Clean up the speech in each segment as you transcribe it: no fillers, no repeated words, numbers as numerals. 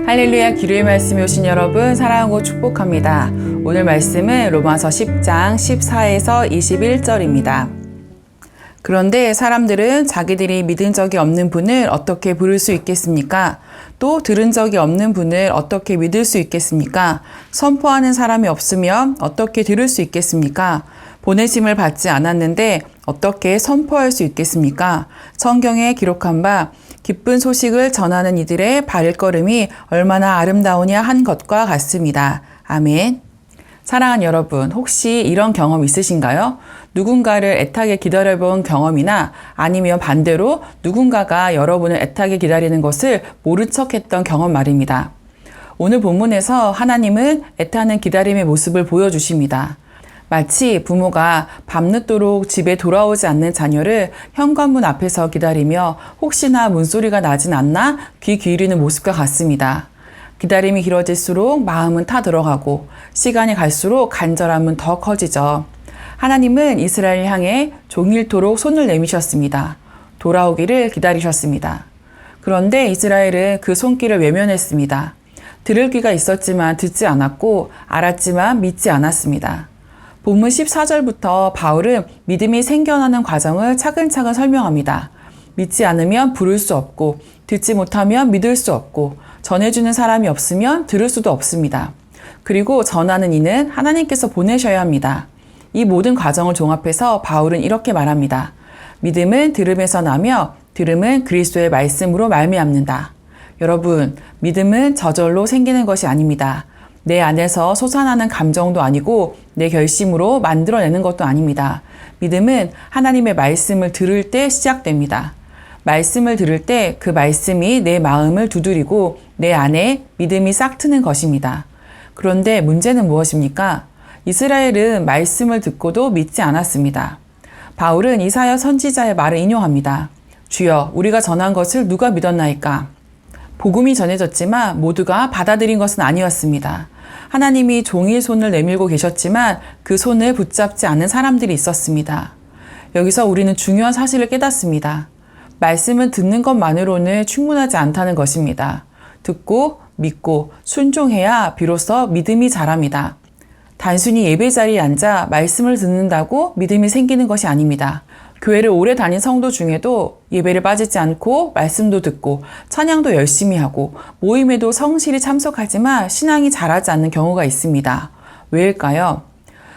할렐루야, 기도의 말씀에 오신 여러분 사랑하고 축복합니다. 오늘 말씀은 로마서 10장 14에서 21절입니다. 그런데 사람들은 자기들이 믿은 적이 없는 분을 어떻게 부를 수 있겠습니까? 또 들은 적이 없는 분을 어떻게 믿을 수 있겠습니까? 선포하는 사람이 없으면 어떻게 들을 수 있겠습니까? 보내심을 받지 않았는데 어떻게 선포할 수 있겠습니까? 성경에 기록한 바 기쁜 소식을 전하는 이들의 발걸음이 얼마나 아름다우냐 한 것과 같습니다. 아멘. 사랑하는 여러분, 혹시 이런 경험 있으신가요? 누군가를 애타게 기다려본 경험이나 아니면 반대로 누군가가 여러분을 애타게 기다리는 것을 모른 척했던 경험 말입니다. 오늘 본문에서 하나님은 애타는 기다림의 모습을 보여주십니다. 마치 부모가 밤늦도록 집에 돌아오지 않는 자녀를 현관문 앞에서 기다리며 혹시나 문소리가 나진 않나 귀 기울이는 모습과 같습니다. 기다림이 길어질수록 마음은 타들어가고 시간이 갈수록 간절함은 더 커지죠. 하나님은 이스라엘을 향해 종일토록 손을 내미셨습니다. 돌아오기를 기다리셨습니다. 그런데 이스라엘은 그 손길을 외면했습니다. 들을 귀가 있었지만 듣지 않았고 알았지만 믿지 않았습니다. 본문 14절부터 바울은 믿음이 생겨나는 과정을 차근차근 설명합니다. 믿지 않으면 부를 수 없고 듣지 못하면 믿을 수 없고 전해주는 사람이 없으면 들을 수도 없습니다. 그리고 전하는 이는 하나님께서 보내셔야 합니다. 이 모든 과정을 종합해서 바울은 이렇게 말합니다. 믿음은 들음에서 나며 들음은 그리스도의 말씀으로 말미암는다. 여러분, 믿음은 저절로 생기는 것이 아닙니다. 내 안에서 솟아나는 감정도 아니고 내 결심으로 만들어내는 것도 아닙니다. 믿음은 하나님의 말씀을 들을 때 시작됩니다. 말씀을 들을 때 그 말씀이 내 마음을 두드리고 내 안에 믿음이 싹 트는 것입니다. 그런데 문제는 무엇입니까? 이스라엘은 말씀을 듣고도 믿지 않았습니다. 바울은 이사야 선지자의 말을 인용합니다. 주여, 우리가 전한 것을 누가 믿었나이까? 복음이 전해졌지만 모두가 받아들인 것은 아니었습니다. 하나님이 종일 손을 내밀고 계셨지만 그 손을 붙잡지 않은 사람들이 있었습니다. 여기서 우리는 중요한 사실을 깨닫습니다. 말씀은 듣는 것만으로는 충분하지 않다는 것입니다. 듣고 믿고 순종해야 비로소 믿음이 자랍니다. 단순히 예배 자리에 앉아 말씀을 듣는다고 믿음이 생기는 것이 아닙니다. 교회를 오래 다닌 성도 중에도 예배를 빠지지 않고 말씀도 듣고 찬양도 열심히 하고 모임에도 성실히 참석하지만 신앙이 자라지 않는 경우가 있습니다. 왜일까요?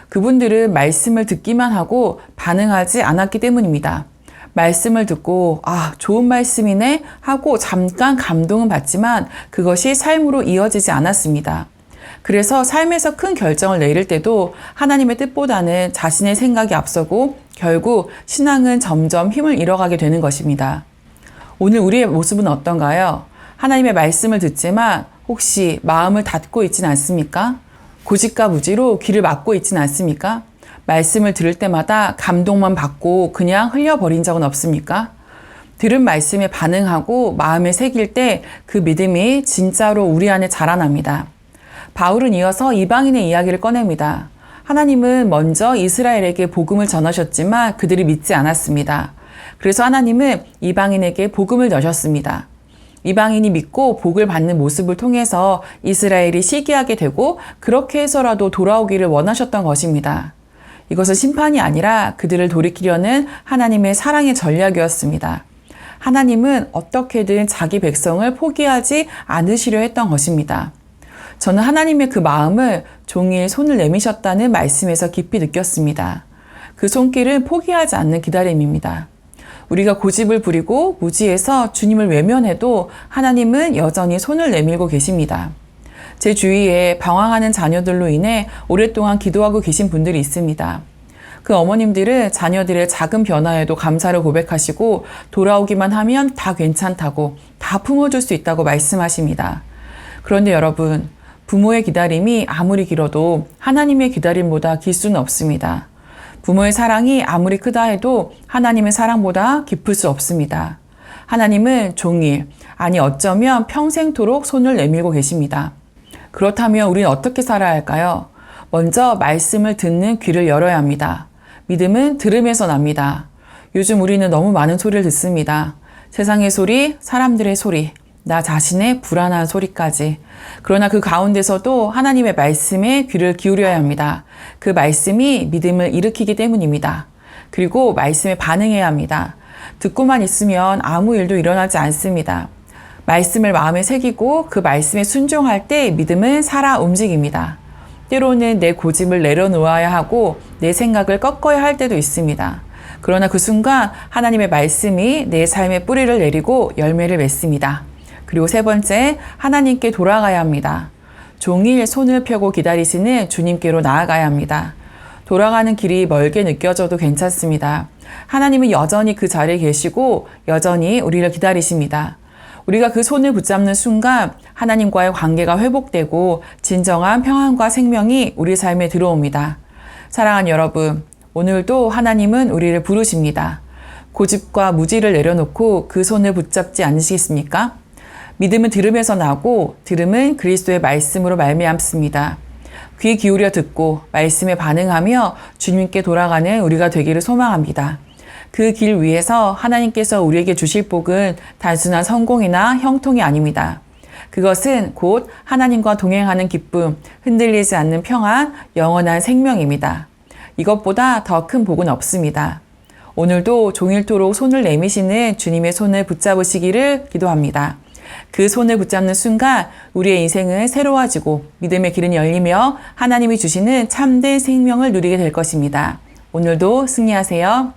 그분들은 말씀을 듣기만 하고 반응하지 않았기 때문입니다. 말씀을 듣고 좋은 말씀이네 하고 잠깐 감동은 받지만 그것이 삶으로 이어지지 않았습니다. 그래서 삶에서 큰 결정을 내릴 때도 하나님의 뜻보다는 자신의 생각이 앞서고 결국 신앙은 점점 힘을 잃어가게 되는 것입니다. 오늘 우리의 모습은 어떤가요? 하나님의 말씀을 듣지만 혹시 마음을 닫고 있지는 않습니까? 고집과 무지로 귀를 막고 있지는 않습니까? 말씀을 들을 때마다 감동만 받고 그냥 흘려버린 적은 없습니까? 들은 말씀에 반응하고 마음에 새길 때 그 믿음이 진짜로 우리 안에 자라납니다. 바울은 이어서 이방인의 이야기를 꺼냅니다. 하나님은 먼저 이스라엘에게 복음을 전하셨지만 그들이 믿지 않았습니다. 그래서 하나님은 이방인에게 복음을 여셨습니다. 이방인이 믿고 복을 받는 모습을 통해서 이스라엘이 시기하게 되고 그렇게 해서라도 돌아오기를 원하셨던 것입니다. 이것은 심판이 아니라 그들을 돌이키려는 하나님의 사랑의 전략이었습니다. 하나님은 어떻게든 자기 백성을 포기하지 않으시려 했던 것입니다. 저는 하나님의 그 마음을 종일 손을 내미셨다는 말씀에서 깊이 느꼈습니다. 그 손길은 포기하지 않는 기다림입니다. 우리가 고집을 부리고 무지해서 주님을 외면해도 하나님은 여전히 손을 내밀고 계십니다. 제 주위에 방황하는 자녀들로 인해 오랫동안 기도하고 계신 분들이 있습니다. 그 어머님들은 자녀들의 작은 변화에도 감사를 고백하시고 돌아오기만 하면 다 괜찮다고 다 품어줄 수 있다고 말씀하십니다. 그런데 여러분, 부모의 기다림이 아무리 길어도 하나님의 기다림보다 길 수는 없습니다. 부모의 사랑이 아무리 크다 해도 하나님의 사랑보다 깊을 수 없습니다. 하나님은 종일, 아니 어쩌면 평생토록 손을 내밀고 계십니다. 그렇다면 우리는 어떻게 살아야 할까요? 먼저 말씀을 듣는 귀를 열어야 합니다. 믿음은 들음에서 납니다. 요즘 우리는 너무 많은 소리를 듣습니다. 세상의 소리, 사람들의 소리, 나 자신의 불안한 소리까지. 그러나 그 가운데서도 하나님의 말씀에 귀를 기울여야 합니다. 그 말씀이 믿음을 일으키기 때문입니다. 그리고 말씀에 반응해야 합니다. 듣고만 있으면 아무 일도 일어나지 않습니다. 말씀을 마음에 새기고 그 말씀에 순종할 때 믿음은 살아 움직입니다. 때로는 내 고집을 내려놓아야 하고 내 생각을 꺾어야 할 때도 있습니다. 그러나 그 순간 하나님의 말씀이 내 삶에 뿌리를 내리고 열매를 맺습니다. 그리고 세 번째, 하나님께 돌아가야 합니다. 종일 손을 펴고 기다리시는 주님께로 나아가야 합니다. 돌아가는 길이 멀게 느껴져도 괜찮습니다. 하나님은 여전히 그 자리에 계시고 여전히 우리를 기다리십니다. 우리가 그 손을 붙잡는 순간 하나님과의 관계가 회복되고 진정한 평안과 생명이 우리 삶에 들어옵니다. 사랑하는 여러분, 오늘도 하나님은 우리를 부르십니다. 고집과 무지를 내려놓고 그 손을 붙잡지 않으시겠습니까? 믿음은 들음에서 나고 들음은 그리스도의 말씀으로 말미암습니다. 귀 기울여 듣고 말씀에 반응하며 주님께 돌아가는 우리가 되기를 소망합니다. 그 길 위에서 하나님께서 우리에게 주실 복은 단순한 성공이나 형통이 아닙니다. 그것은 곧 하나님과 동행하는 기쁨, 흔들리지 않는 평안, 영원한 생명입니다. 이것보다 더 큰 복은 없습니다. 오늘도 종일토록 손을 내미시는 주님의 손을 붙잡으시기를 기도합니다. 그 손을 붙잡는 순간 우리의 인생은 새로워지고 믿음의 길은 열리며 하나님이 주시는 참된 생명을 누리게 될 것입니다. 오늘도 승리하세요.